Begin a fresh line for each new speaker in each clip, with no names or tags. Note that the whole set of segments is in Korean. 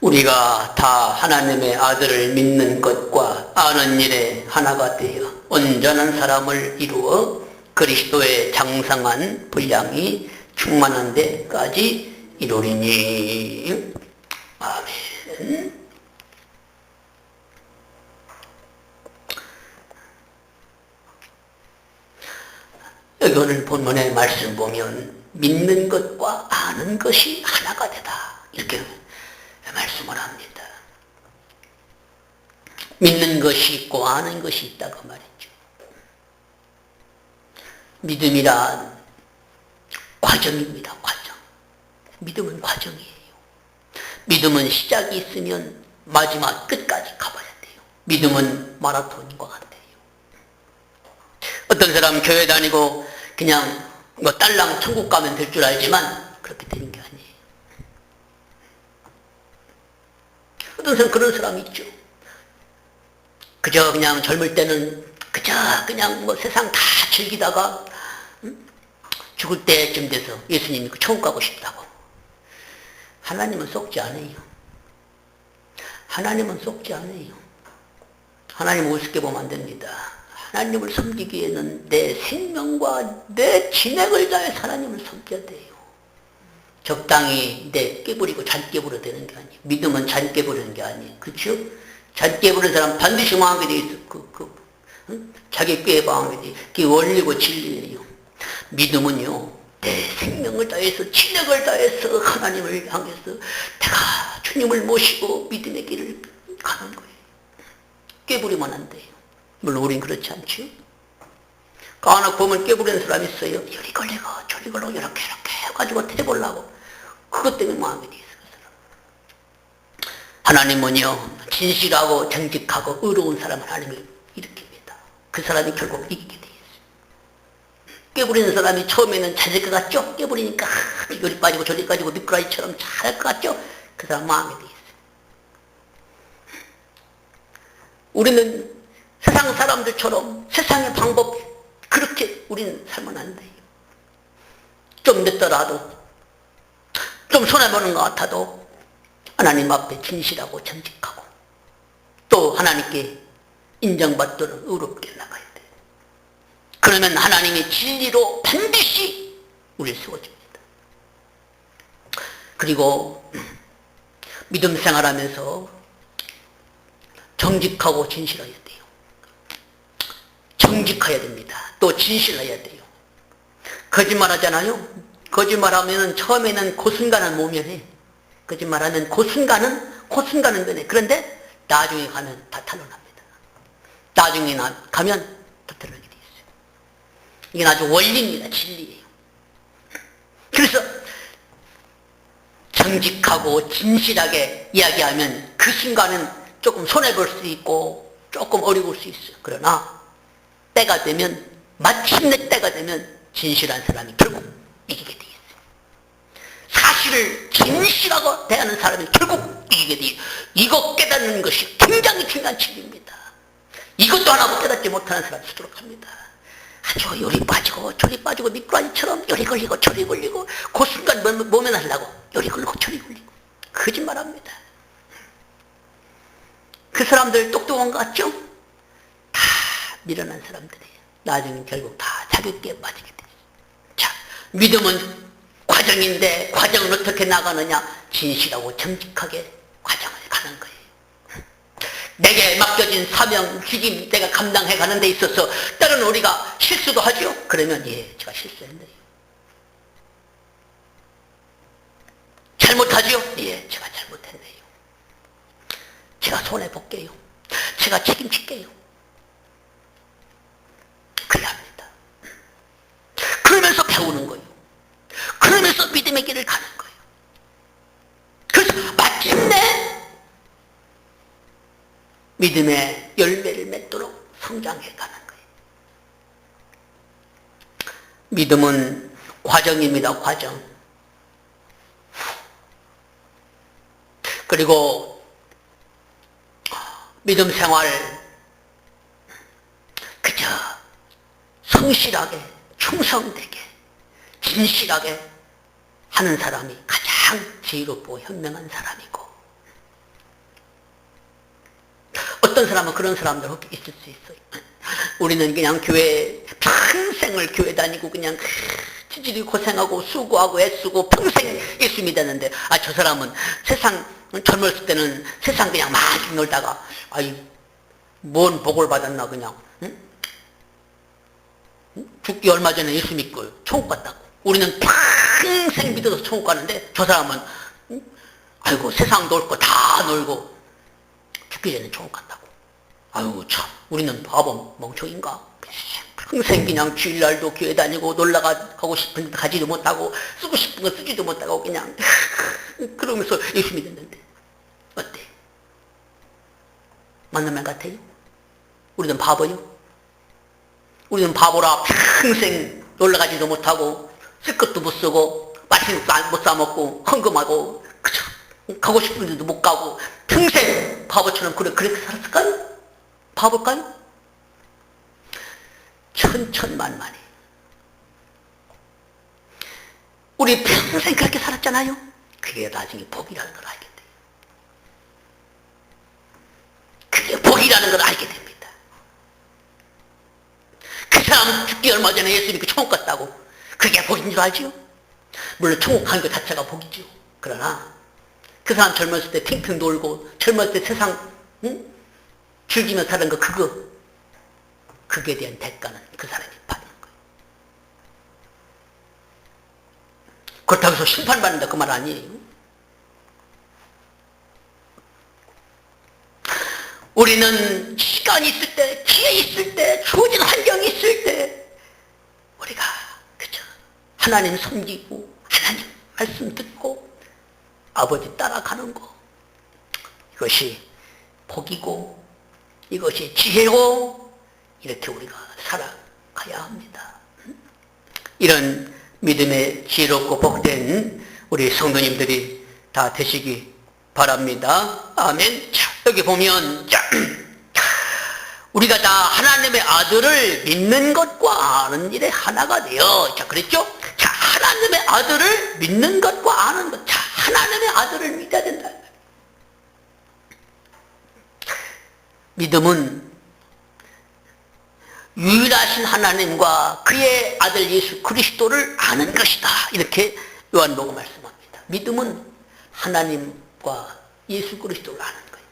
우리가 다 하나님의 아들을 믿는 것과 아는 일에 하나가 되어 온전한 사람을 이루어 그리스도의 장성한 분량이 충만한 데까지 이루리니. 아멘. 여기 오늘 본문의 말씀 보면 믿는 것과 아는 것이 하나가 되다, 이렇게 말씀을 합니다. 믿는 것이 있고 아는 것이 있다고 말이죠. 믿음이란 과정입니다. 과정. 믿음은 과정이에요. 믿음은 시작이 있으면 마지막 끝까지 가봐야 돼요. 믿음은 마라톤과 같아요. 어떤 사람은 교회 다니고 그냥 뭐 딸랑 천국 가면 될 줄 알지만 그렇게 되는 게 아니에요. 어떤 사람 그런 사람이 있죠. 그저 그냥 젊을 때는 그냥 뭐 세상 다 즐기다가 죽을 때쯤 돼서 예수님이 천국 가고 싶다고. 하나님은 속지 않아요. 하나님은 속지 않아요. 하나님을 우습게 보면 안 됩니다. 하나님을 섬기기에는 내 생명과 내 진액을 다해서 하나님을 섬겨야 돼요. 적당히 내 깨부리고 잔 깨부려 되는 게 아니에요. 믿음은 잔 깨부리는 게 아니에요. 그렇죠? 잔 깨부리는 사람 반드시 망하게 돼 있어. 자기 꾀에 망하게 돼. 그게 원리고 진리예요. 믿음은요, 내 생명을 다해서 진액을 다해서 하나님을 향해서 내가 주님을 모시고 믿음의 길을 가는 거예요. 깨부리면 안 돼요. 물론 우린 그렇지 않죠. 가나 보면 깨부리는 사람이 있어요. 이리 걸리고 저리 걸리고 이렇게 해가지고 태보려고. 그것 때문에 마음이 돼 있어요. 하나님은요, 진실하고 정직하고 의로운 사람을 하나님이 일으킵니다. 그 사람이 결국 이기게 돼 있어요. 깨부리는 사람이 처음에는 잘될 것 같죠? 깨부리니까 이리 빠지고 저리 빠지고 미꾸라지처럼 잘할 것 같죠? 그 사람 마음에 돼 있어요. 우리는 세상 사람들처럼 세상의 방법 그렇게 우리는 살면 안 돼요. 좀 늦더라도, 좀 손해보는 것 같아도 하나님 앞에 진실하고 정직하고 또 하나님께 인정받도록 의롭게 나가야 돼요. 그러면 하나님의 진리로 반드시 우리를 세워줍니다. 그리고 믿음 생활하면서 정직하고 진실해야 돼요. 정직해야 됩니다. 또 진실해야 돼요. 거짓말하잖아요. 거짓말하면 처음에는 그 순간은 모면해. 거짓말하면 그 순간은 면해. 그런데 나중에 가면 다 탄로납니다. 나중에 가면 다 드러나게 돼 있어요. 이게 아주 원리입니다. 진리예요. 그래서 정직하고 진실하게 이야기하면 그 순간은 조금 손해볼 수 있고 조금 어려울 수 있어요. 그러나 때가 되면, 마침내 때가 되면 진실한 사람이 결국 이기게 돼 있어요. 사실을 진실하고 대하는 사람이 결국 이기게 돼 있어요. 이거 깨닫는 것이 굉장히 중요한 진리입니다. 이것도 하나도 깨닫지 못하는 사람이 수두룩 합니다. 아주 요리 빠지고 저리 빠지고 미꾸라지처럼 요리 걸리고 저리 걸리고 그 순간 모면하려고 요리 걸리고 저리 걸리고 거짓말합니다. 그 사람들 똑똑한 것 같죠? 다 미련한 사람들이에요. 나중에 결국 다 자격기에 빠지게 돼요. 자, 믿음은 과정인데 과정은 어떻게 나가느냐? 진실하고 정직하게 과정을 가는 거예요. 내게 맡겨진 사명, 책임 내가 감당해 가는 데 있어서 때로는 우리가 실수도 하죠? 그러면 예, 제가 실수했네요. 잘못하죠? 예, 제가 잘못했네요. 제가 손해볼게요. 제가 책임질게요. 그래야 합니다. 그러면서 배우는 거예요. 그러면서 믿음의 길을 가는 거예요. 그래서 마침내 믿음의 열매를 맺도록 성장해 가는 거예요. 믿음은 과정입니다. 과정. 그리고 믿음 생활 그저 성실하게 충성되게 진실하게 하는 사람이 가장 지혜롭고 현명한 사람이고, 어떤 사람은 그런 사람들 있을 수 있어요. 우리는 그냥 교회 평생을 교회 다니고 그냥 지질이 고생하고 수고하고 애쓰고 평생 예수 믿었는데, 저 사람은 세상 젊었을 때는 세상 그냥 많이 놀다가 뭔 복을 받았나 그냥, 응? 죽기 얼마 전에 예수 믿고 천국 갔다고. 우리는 평생 믿어서 천국 가는데 저 사람은 아이고 세상 놀 거 다 놀고 죽기 전에 천국 갔다고. 아이고 참, 우리는 바보 멍청인가? 평생 그냥 주일날도 교회 다니고 놀러가고 싶은 데 가지도 못하고 쓰고 싶은 거 쓰지도 못하고 그냥 그러면서 예수 믿었는데 어때? 맞는 말 같아요? 우리는 바보요? 우리는 바보라 평생 놀러가지도 못하고 쓸 것도 못 쓰고 맛있는 것도 못 사먹고 헌금하고 그쵸? 가고 싶은 데도 못 가고 평생 바보처럼 그렇게 살았을까요? 바볼까요? 천천만만해. 우리 평생 그렇게 살았잖아요. 그게 나중에 복이라는 걸 알게 돼요. 그게 복이라는 걸 알게 됩니다. 그 사람은 죽기 얼마 전에 예수 믿고 천국 갔다고. 그게 복인 줄 알지요? 물론 천국 가는 것 자체가 복이죠. 그러나 그 사람 젊었을 때 핑핑 놀고 젊었을 때 세상 즐기며 사는 거 그게 대한 대가는 그 사람이 받는 거예요. 그렇다고 해서 심판받는다 그 말 아니에요. 우리는 시간이 있을 때, 기회 있을 때, 주어진 환경이 있을 때 우리가 그죠? 하나님 섬기고 하나님 말씀 듣고 아버지 따라가는 거, 이것이 복이고 이것이 지혜고 이렇게 우리가 살아가야 합니다. 이런 믿음의 지혜롭고 복된 우리 성도님들이 다 되시기 바랍니다. 아멘. 자, 여기 보면 우리가 다 하나님의 아들을 믿는 것과 아는 일에 하나가 되어, 자, 그랬죠? 자, 하나님의 아들을 믿는 것과 아는 것. 자, 하나님의 아들을 믿어야 된다. 믿음은 유일하신 하나님과 그의 아들 예수 그리스도를 아는 것이다. 이렇게 요한복음 말씀합니다. 믿음은 하나님과 예수 그리스도를 아는 거예요.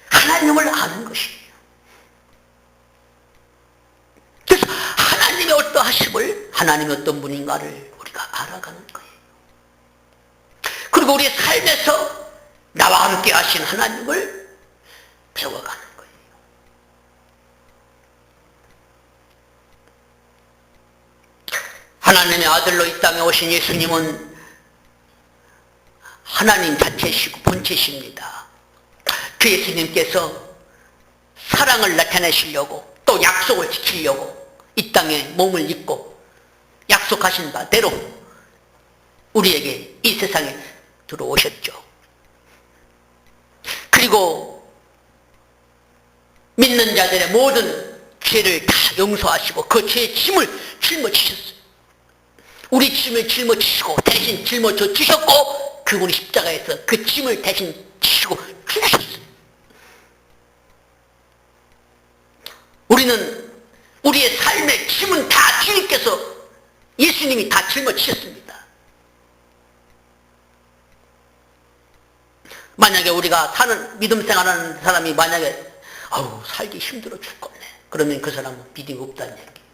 하나님을 아는 것이에요. 그래서 하나님의 어떠하심을, 하나님이 어떤 분인가를 우리가 알아가는 거예요. 그리고 우리의 삶에서 나와 함께 하신 하나님을 배워가는 거예요. 하나님의 아들로 이 땅에 오신 예수님은 하나님 자체시고 본체십니다. 그 예수님께서 사랑을 나타내시려고 또 약속을 지키려고 이 땅에 몸을 입고 약속하신 바대로 우리에게 이 세상에 들어오셨죠. 그리고 믿는 자들의 모든 죄를 다 용서하시고 그 죄의 짐을 짊어지셨어요. 우리 짐을 짊어지시고 대신 짊어져 주셨고 그분이 십자가에서 그 짐을 대신 지시고 죽으셨어요. 우리는 우리의 삶의 짐은 다 주님께서 예수님이 다 짊어지셨습니다. 만약에 우리가 사는 믿음 생활하는 사람이 만약에 살기 힘들어 죽겠네, 그러면 그 사람은 믿음이 없다는 얘기예요.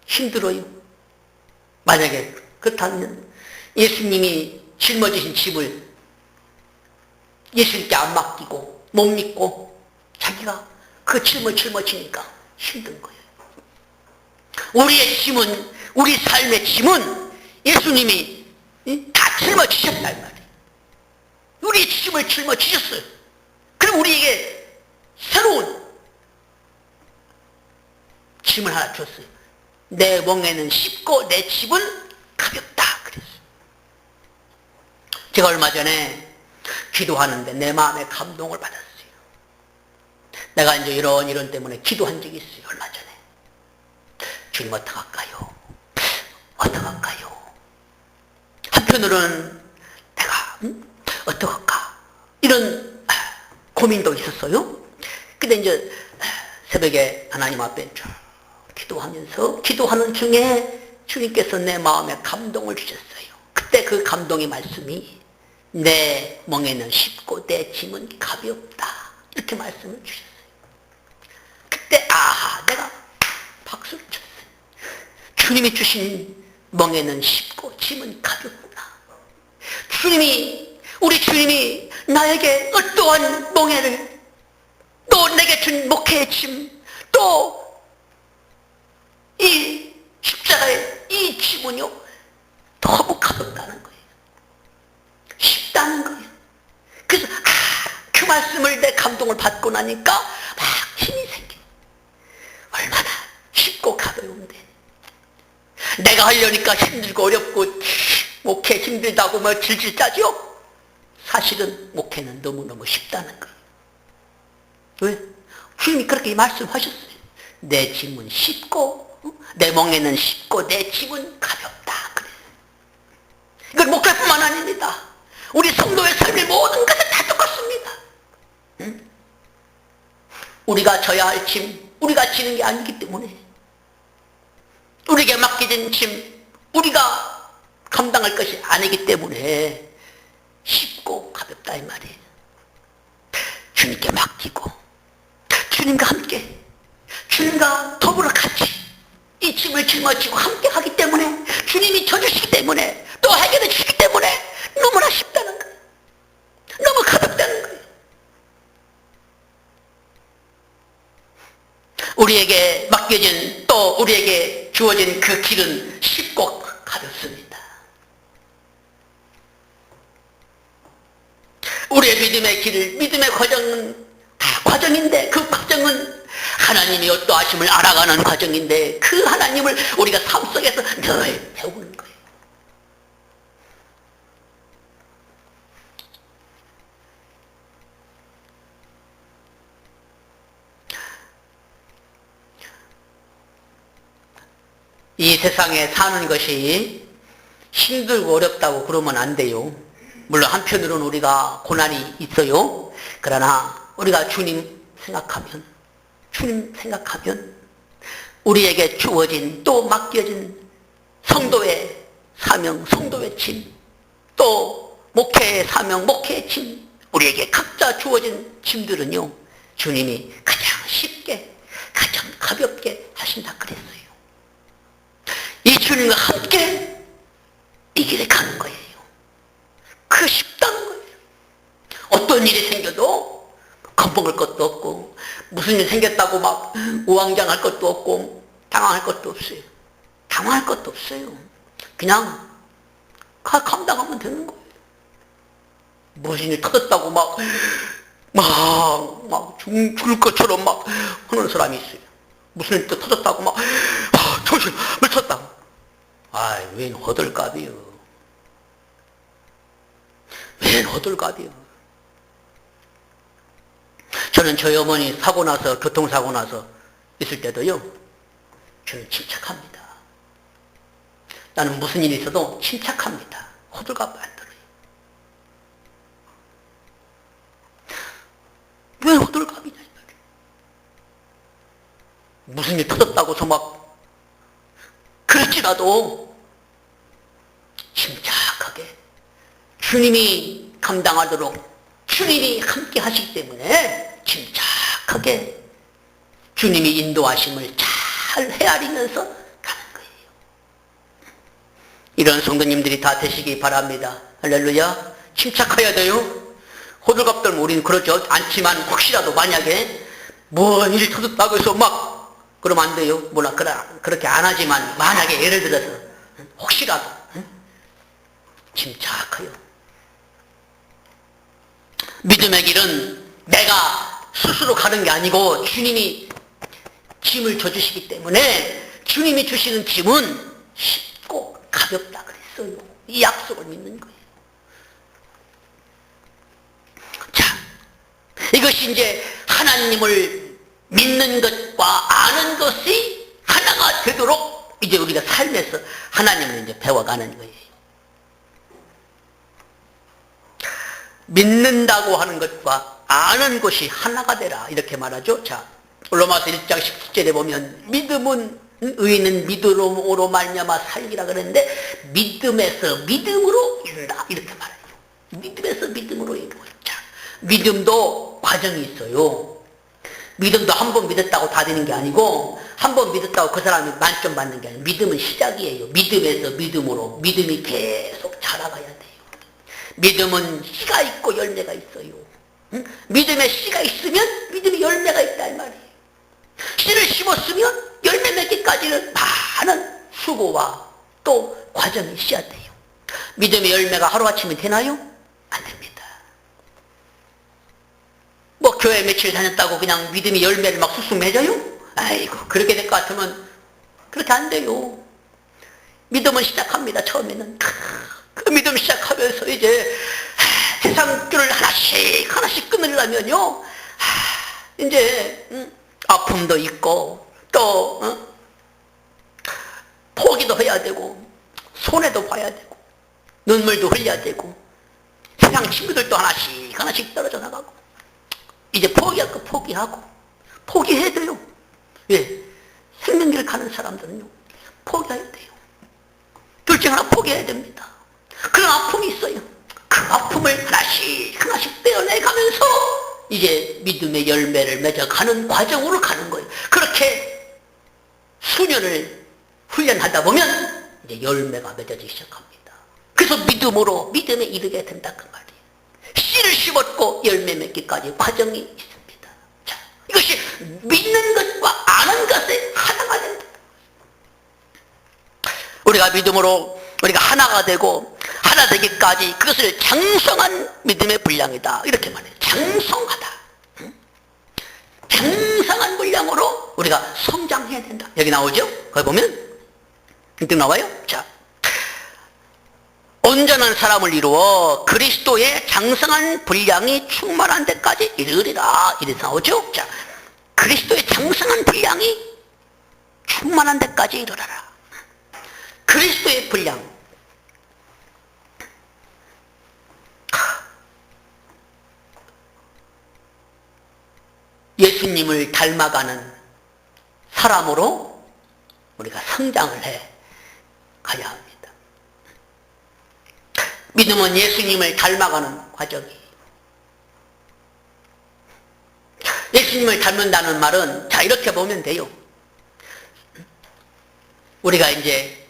힘들어요. 만약에 그렇다면 예수님이 짊어지신 짐을 예수님께 안 맡기고 못 믿고 자기가 그 짐을 짊어지니까 힘든 거예요. 우리의 짐은, 우리 삶의 짐은 예수님이 다 짊어지셨단 말이에요. 우리의 짐을 짊어지셨어요. 그럼 우리에게 새로운 짐을 하나 줬어요. 내 멍에는 쉽고 내 짐은 가볍다 그랬어요. 제가 얼마 전에 기도하는데 내 마음에 감동을 받았어요. 내가 이제 이런 때문에 기도한 적이 있어요. 얼마 전에. 주님 어떡할까요? 어떡할까요? 한편으로는 내가 어떡할까? 이런 고민도 있었어요. 근데 이제 새벽에 하나님 앞에 기도하면서 기도하는 중에 주님께서 내 마음에 감동을 주셨어요. 그때 그 감동의 말씀이 내 멍에는 쉽고 내 짐은 가볍다, 이렇게 말씀을 주셨어요. 그때 내가 박수를 쳤어요. 주님이 주신 멍에는 쉽고 짐은 가볍구나. 우리 주님이 나에게 어떠한 멍에를, 또 내게 준 목회의 짐, 또 이 십자가의 이 짐은요 너무 가볍다는 거예요. 쉽다는 거예요. 그래서 그 말씀을, 내 감동을 받고 나니까 막 힘이 생겨. 얼마나 쉽고 가벼운데, 내가 하려니까 힘들고 어렵고 목회 힘들다고 뭐 질질 짜죠. 사실은 목회는 너무너무 쉽다는 거예요. 왜? 주님이 그렇게 말씀하셨어요. 내 짐은 쉽고 내 멍에는 쉽고 내 짐은 가볍다. 그래. 이건 목회뿐만 아닙니다. 우리 성도의 삶의 모든 것은 다 똑같습니다. 응? 우리가 져야 할 짐, 우리가 지는 게 아니기 때문에, 우리에게 맡겨진 짐, 우리가 감당할 것이 아니기 때문에 쉽고 가볍다 이 말이에요. 주님께 맡기고 주님과 함께, 주님과 더불어 같이 이 짐을 짊어지고 함께 하기 때문에, 주님이 져주시기 때문에, 또 해결해 주시기 때문에 너무나 쉽다는 거예요. 너무 가볍다는 거예요. 우리에게 맡겨진, 또 우리에게 주어진 그 길은 쉽고 가볍습니다. 우리의 믿음의 길, 믿음의 과정은 다 과정인데, 그 과정은 하나님이 어떠하심을 알아가는 과정인데, 그 하나님을 우리가 삶 속에서 늘 배우는 거예요. 이 세상에 사는 것이 힘들고 어렵다고 그러면 안 돼요. 물론 한편으로는 우리가 고난이 있어요. 그러나 우리가 주님 생각하면 우리에게 주어진, 또 맡겨진 성도의 사명, 성도의 짐, 또 목회의 사명, 목회의 짐, 우리에게 각자 주어진 짐들은요 주님이 가장 쉽게, 가장 가볍게 하신다 그랬어요. 이 주님과 함께 이 길에 가는 거예요. 그 쉽다는 거예요. 어떤 일이 생겨도 겁먹을 것도 없고, 무슨 일 생겼다고 막 우왕좌왕할 것도 없고, 당황할 것도 없어요. 당황할 것도 없어요. 그냥 감당하면 되는 거예요. 무슨 일 터졌다고 막 죽을 것처럼 막 하는 사람이 있어요. 무슨 일 터졌다고 막 정신 미쳤다고. 웬 호들갑이요. 웬 호들갑이요. 저는 저희 어머니 사고 나서, 교통사고 나서 있을 때도요, 저는 침착합니다. 나는 무슨 일이 있어도 침착합니다. 호들갑 안 들어요. 왜 호들갑이냐 이 말이에요. 무슨 일 터졌다고서 막 그럴지라도 침착하게 주님이 감당하도록, 주님이 함께 하시기 때문에 침착하게 주님이 인도하심을 잘 헤아리면서 가는 거예요. 이런 성도님들이 다 되시기 바랍니다. 할렐루야. 침착해야 돼요. 호들갑 떨면 우리는 그러죠. 않지만 혹시라도 만약에 뭔 일이 터졌다고 해서 막 그러면 안 돼요. 몰라, 그렇게 안 하지만 만약에 예를 들어서 혹시라도 침착해요. 믿음의 길은 내가 스스로 가는 게 아니고 주님이 짐을 져주시기 때문에, 주님이 주시는 짐은 쉽고 가볍다 그랬어요. 이 약속을 믿는 거예요. 자, 이것이 이제 하나님을 믿는 것과 아는 것이 하나가 되도록 이제 우리가 삶에서 하나님을 이제 배워가는 거예요. 믿는다고 하는 것과 아는 것이 하나가 되라 이렇게 말하죠. 자, 로마서 1장 17절에 보면 믿음은 의인은 믿음으로 말미암아 살리라 그랬는데 믿음에서 믿음으로 이른다 이렇게 말해요. 믿음에서 믿음으로 이루어. 자, 믿음도 과정이 있어요. 믿음도 한 번 믿었다고 다 되는 게 아니고 한 번 믿었다고 그 사람이 만점 받는 게 아니고 믿음은 시작이에요. 믿음에서 믿음으로 믿음이 계속 자라가야 돼요. 믿음은 씨가 있고 열매가 있어요. 응? 믿음에 씨가 있으면 믿음에 열매가 있다 이 말이에요. 씨를 심었으면 열매 맺기까지는 많은 수고와 또 과정이 있어야 돼요. 믿음의 열매가 하루아침에 되나요? 안 됩니다. 뭐 교회 며칠 다녔다고 그냥 믿음의 열매를 막 쑥쑥 맺어요? 아이고 그렇게 될 것 같으면 그렇게 안 돼요. 믿음은 시작합니다. 처음에는 그 믿음 시작하면서 이제 세상 줄을 하나씩 끊으려면요 이제 아픔도 있고 또 포기도 해야 되고 손해도 봐야 되고 눈물도 흘려야 되고 세상 친구들도 하나씩 떨어져 나가고 이제 포기할 거 포기하고 포기해야 돼요. 왜? 생명길 가는 사람들은요 포기해야 돼요. 둘 중 하나 포기해야 됩니다. 그런 아픔이 있어요. 그 아픔을 하나씩 떼어내가면서 이제 믿음의 열매를 맺어가는 과정으로 가는 거예요. 그렇게 수년을 훈련하다 보면 이제 열매가 맺어지기 시작합니다. 그래서 믿음으로 믿음에 이르게 된다 그 말이에요. 씨를 심었고 열매 맺기까지 과정이 있습니다. 자, 이것이 믿는 것과 아는 것의 하나가 된다. 우리가 믿음으로 우리가 하나가 되고 하나 되기까지 그것을 장성한 믿음의 분량이다 이렇게 말해요. 장성하다. 장성한 분량으로 우리가 성장해야 된다. 여기 나오죠? 거기 보면 이렇게 나와요. 자, 온전한 사람을 이루어 그리스도의 장성한 분량이 충만한 데까지 이르리라 이렇게 나오죠? 자, 그리스도의 장성한 분량이 충만한 데까지 이르러라. 그리스도의 분량. 예수님을 닮아가는 사람으로 우리가 성장을 해 가야 합니다. 믿음은 예수님을 닮아가는 과정이에요. 예수님을 닮는다는 말은 자 이렇게 보면 돼요. 우리가 이제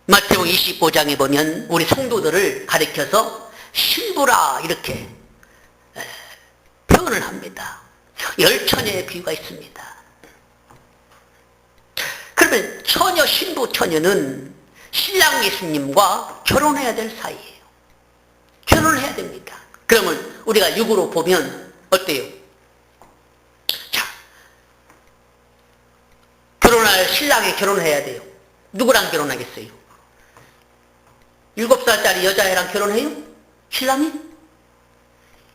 마태복음 25장에 보면 우리 성도들을 가리켜서 신부라 이렇게 표현을 합니다. 10처녀의 비유가 있습니다. 그러면 처녀, 신부, 처녀는 신랑 예수님과 결혼해야 될 사이예요. 결혼을 해야 됩니다. 그러면 우리가 육으로 보면 어때요? 자, 결혼할 신랑이 결혼해야 돼요. 누구랑 결혼하겠어요? 7살짜리 여자애랑 결혼해요? 신랑이?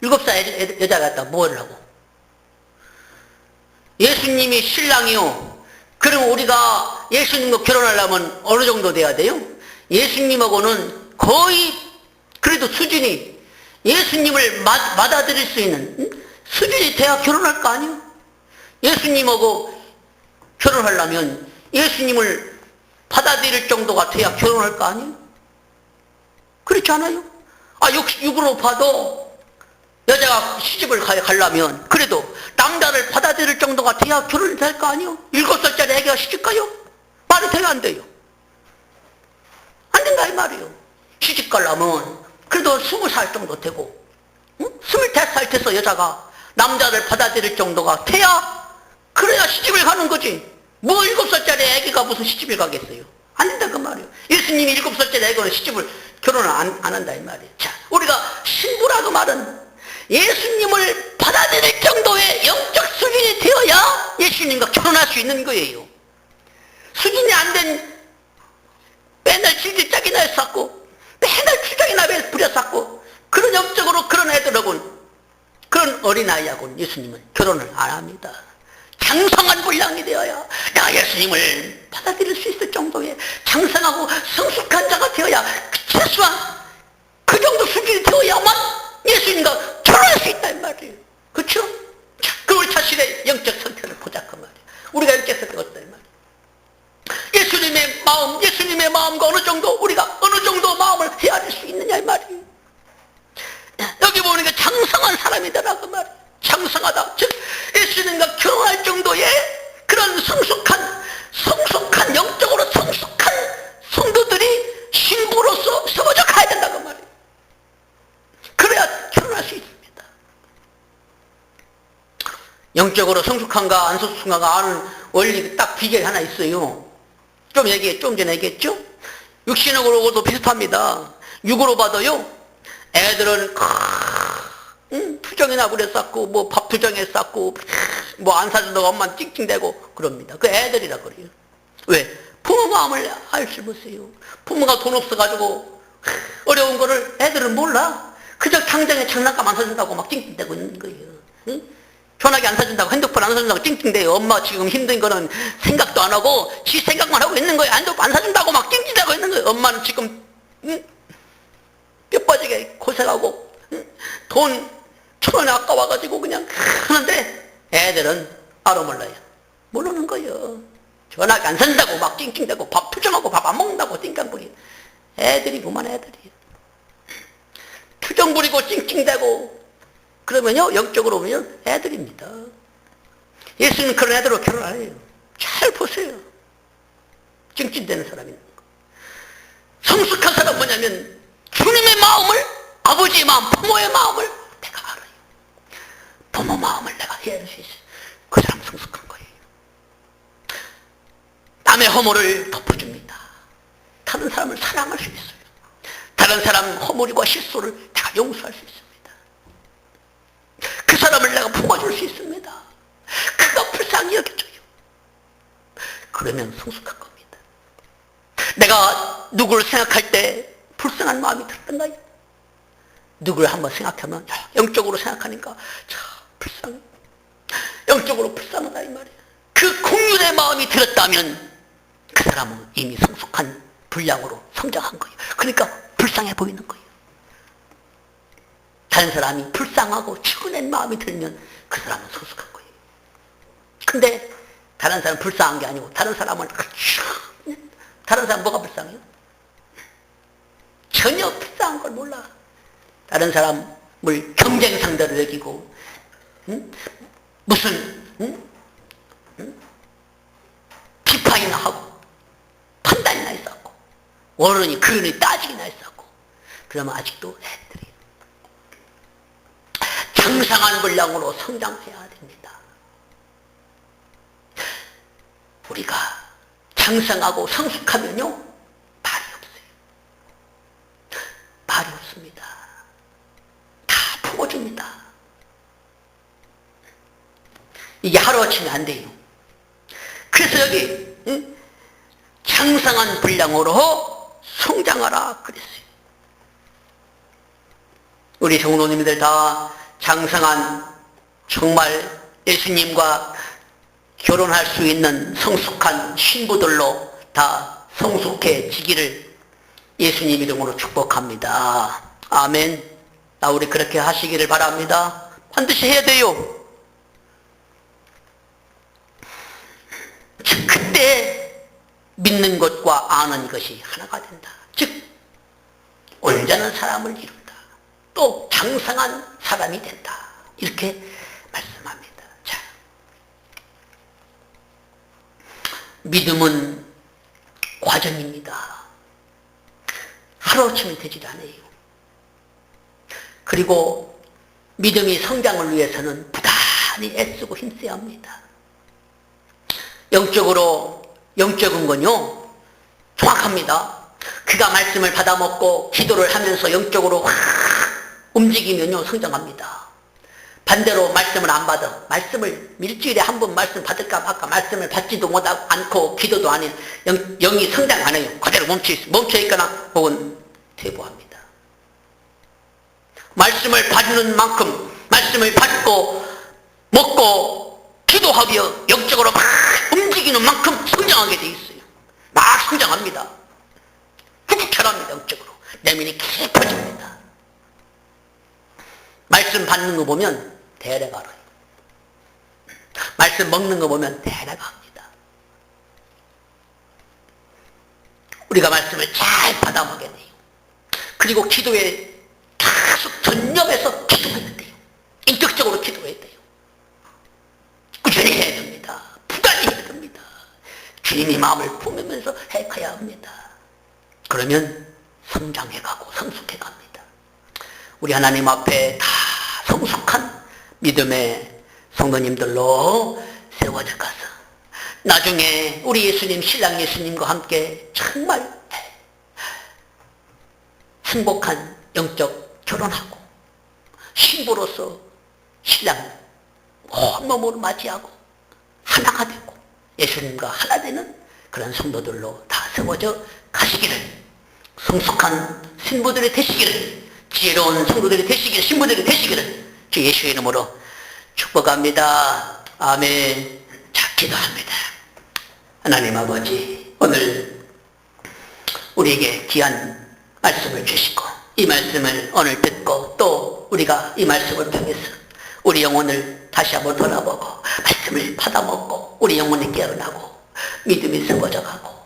7살 여자가 갖다 뭘 하고? 예수님이 신랑이요. 그럼 우리가 예수님과 결혼하려면 어느 정도 돼야 돼요? 예수님하고는 거의 그래도 수준이 예수님을 받아들일 수 있는 수준이 돼야 결혼할 거 아니에요? 예수님하고 결혼하려면 예수님을 받아들일 정도가 돼야 결혼할 거 아니에요? 그렇지 않아요? 육으로 봐도 여자가 시집을 가려면 그래도 남자를 받아들일 정도가 돼야 결혼이 될 거 아니에요? 7살짜리 애기가 시집 가요? 말이 돼요, 안 돼요? 안 된다 이 말이에요. 시집 가려면 그래도 20살 정도 되고 25살 돼서 여자가 남자를 받아들일 정도가 돼야 그래야 시집을 가는 거지. 뭐 7살짜리 애기가 무슨 시집을 가겠어요? 안 된다 그 말이에요. 예수님이 7살짜리 애기는 시집을 결혼을 안 한다 이 말이에요. 자, 우리가 신부라고 말은 예수님을 받아들일 정도의 영적 수준이 되어야 예수님과 결혼할 수 있는 거예요. 수준이 안 된 맨날 질질짝이나 했었고 맨날 주장이나 부렸었고 그런 영적으로 그런 애들하고는 그런 어린아이하고는 예수님은 결혼을 안 합니다. 장성한 분량이 되어야 내가 예수님을 받아들일 수 있을 정도의 장성하고 성숙한 자가 되어야 최소한 그 그 정도 수준이 되어야만 예수님과 결혼할 수 있다 이 말이에요. 그렇죠? 그 우리 자신의 영적 상태를 보자 그 말이에요. 우리가 영적 상태가 어떠다 이 말이에요. 예수님의 마음과 어느 정도 우리가 어느 정도 마음을 헤아릴 수 있느냐 이 말이에요. 여기 보니까 장성한 사람이더라 그 말이에요. 장성하다. 즉 예수님과 결혼할 정도의 그런 성숙한 영적으로 성숙한 성도들이 신부로서 세워져 가야 된다 그 말이에요. 그래야 결혼할 수 있습니다. 영적으로 성숙한가 안 성숙한가 아는 원리 딱 비결이 하나 있어요. 좀 전에 얘기했죠? 육신으로도 비슷합니다. 육으로 봐도요, 애들은 투정이나 그래 쌓고 뭐 밥 투정에 쌓고 뭐 안 사준다고 엄마는 찡찡대고 그럽니다. 그 애들이라 그래요. 왜? 부모 마음을 알지 못해요. 부모가 돈 없어가지고 어려운 거를 애들은 몰라. 그저 당장에 장난감 안 사준다고 막 찡찡대고 있는 거예요. 응? 전화기 안 사준다고, 핸드폰 안 사준다고 찡찡대요. 엄마 지금 힘든 거는 생각도 안 하고 지 생각만 하고 있는 거예요. 핸드폰 안 사준다고 막 찡찡대고 있는 거예요. 엄마는 지금 뼈 빠지게 고생하고 돈 1,000원에 아까워가지고 그냥 하는데 애들은 알아 몰라요. 모르는 거예요. 전화기 안 산다고 막 찡찡대고 밥 투정하고 밥 안 먹는다고 띵깡부리. 애들이구만 애들이. 투정 부리고 찡찡대고 그러면요 영적으로 보면 애들입니다. 예수님은 그런 애들로 결혼 안 해요. 잘 보세요. 찡찡대는 사람이 있는 거. 성숙한 사람 뭐냐면 주님의 마음을, 아버지의 마음, 부모의 마음을 내가 알아요. 부모 마음을 내가 헤아릴 수 있어요. 그 사람 성숙한 거예요. 남의 허물을 덮어줍니다. 다른 사람을 사랑할 수 있어요. 다른 사람 허물과 실수를 다 용서할 수 있습니다. 그 사람을 내가 품어줄 수 있습니다. 그가 불쌍히 여겨져요. 그러면 성숙한 겁니다. 내가 누구를 생각할 때 불쌍한 마음이 들었나요? 누구를 한번 생각하면 영적으로 생각하니까 참 불쌍해. 영적으로 불쌍하다 이 말이에요. 그 공유의 마음이 들었다면 그 사람은 이미 성숙한 분량으로 성장한 거예요. 그러니까 불쌍해 보이는 거예요. 다른 사람이 불쌍하고 치고낸 마음이 들면 그 사람은 성숙한 거예요. 근데 다른 사람은 불쌍한 게 아니고 다른 사람은 뭐가 불쌍해요? 전혀 불쌍한 걸 몰라. 다른 사람을 경쟁 상대로 여기고 무슨 비판이나 하고 판단이나 있었고 어른이 그런이 따지기나 있었고 그러면 아직도 애들이 장성한 분량으로 성장해야 됩니다. 우리가 장성하고 성숙하면요 말이 없어요. 말이 없습니다. 다 품어줍니다. 이게 하루아침에 안 돼요. 그래서 여기 장성한 분량으로 성장하라 그랬어요. 우리 성도님들 다 장성한 정말 예수님과 결혼할 수 있는 성숙한 신부들로 다 성숙해지기를 예수님 이름으로 축복합니다. 아멘. 우리 그렇게 하시기를 바랍니다. 반드시 해야 돼요. 그때 믿는 것과 아는 것이 하나가 된다. 즉 온전한 사람을 이룬다. 또 장성한 사람이 된다. 이렇게 말씀합니다. 자, 믿음은 과정입니다. 하루아침에 되지 않아요. 그리고 믿음이 성장을 위해서는 부단히 애쓰고 힘써야 합니다. 영적인 건요 정확합니다. 그가 말씀을 받아먹고 기도를 하면서 영적으로 확 움직이면요 성장합니다. 반대로 말씀을 안 받아 말씀을 일주일에 한 번 말씀 받을까 말까 말씀을 받지도 못하고 않고 기도도 안 해 영이 성장 안 해요. 그대로 멈춰있거나 혹은 퇴보합니다. 말씀을 받는 만큼 말씀을 받고 먹고 기도하며 영적으로 막 움직이는 만큼 성장하게 돼 있어요. 막 성장합니다. 훅훅 자랍니다. 영적으로 내면이 깊어집니다. 말씀 받는 거 보면 대례가 알아요. 말씀 먹는 거 보면 대례가 합니다. 우리가 말씀을 잘 받아 먹어야 돼요. 그리고 기도에 계속 전념해서 기도해야 돼요. 인격적으로 기도해야 돼요. 꾸준히 해야 됩니다. 부단히 해야 됩니다. 주님이 마음을 품으면서 해가야 합니다. 그러면 성장해가고 성숙해갑니다. 우리 하나님 앞에 다 성숙한 믿음의 성도님들로 세워져 가서 나중에 우리 예수님, 신랑 예수님과 함께 정말 행복한 영적 결혼하고 신부로서 신랑 온몸으로 맞이하고 하나가 되고 예수님과 하나 되는 그런 성도들로 다 세워져 가시기를, 성숙한 신부들이 되시기를, 지혜로운 성도들이 되시기를, 신부들이 되시기를 주 예수의 이름으로 축복합니다. 아멘. 자, 기도합니다. 하나님 아버지, 오늘 우리에게 귀한 말씀을 주시고 이 말씀을 오늘 듣고 또 우리가 이 말씀을 통해서 우리 영혼을 다시 한번 돌아보고 말씀을 받아먹고 우리 영혼이 깨어나고 믿음이 세워져 가고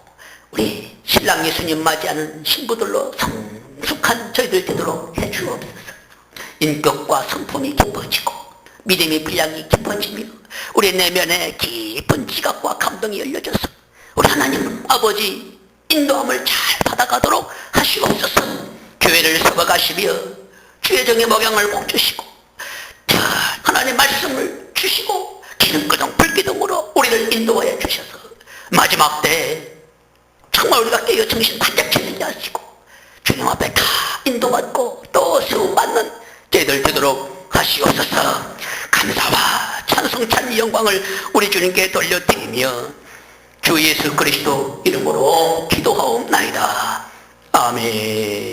우리 신랑 예수님 맞이하는 신부들로 성숙한 저희들 되도록 해주옵소서. 인격과 성품이 깊어지고 믿음의 분량이 깊어지며 우리 내면에 깊은 지각과 감동이 열려져서 우리 하나님 아버지 인도함을 잘 받아가도록 하시옵소서. 교회를 세워가시며 주의 정의 목양을 복 주시고 하나님 말씀을 주시고 기름기둥 불기둥으로 우리를 인도하여 주셔서 마지막 때 정말 우리가 깨어 정신 바짝 차리게 하시고 주님 앞에 다 인도받고 또 세움받는 저희들 되도록 하시옵소서. 감사와 찬송 찬미 영광을 우리 주님께 돌려드리며 주 예수 그리스도 이름으로 기도하옵나이다. 아멘.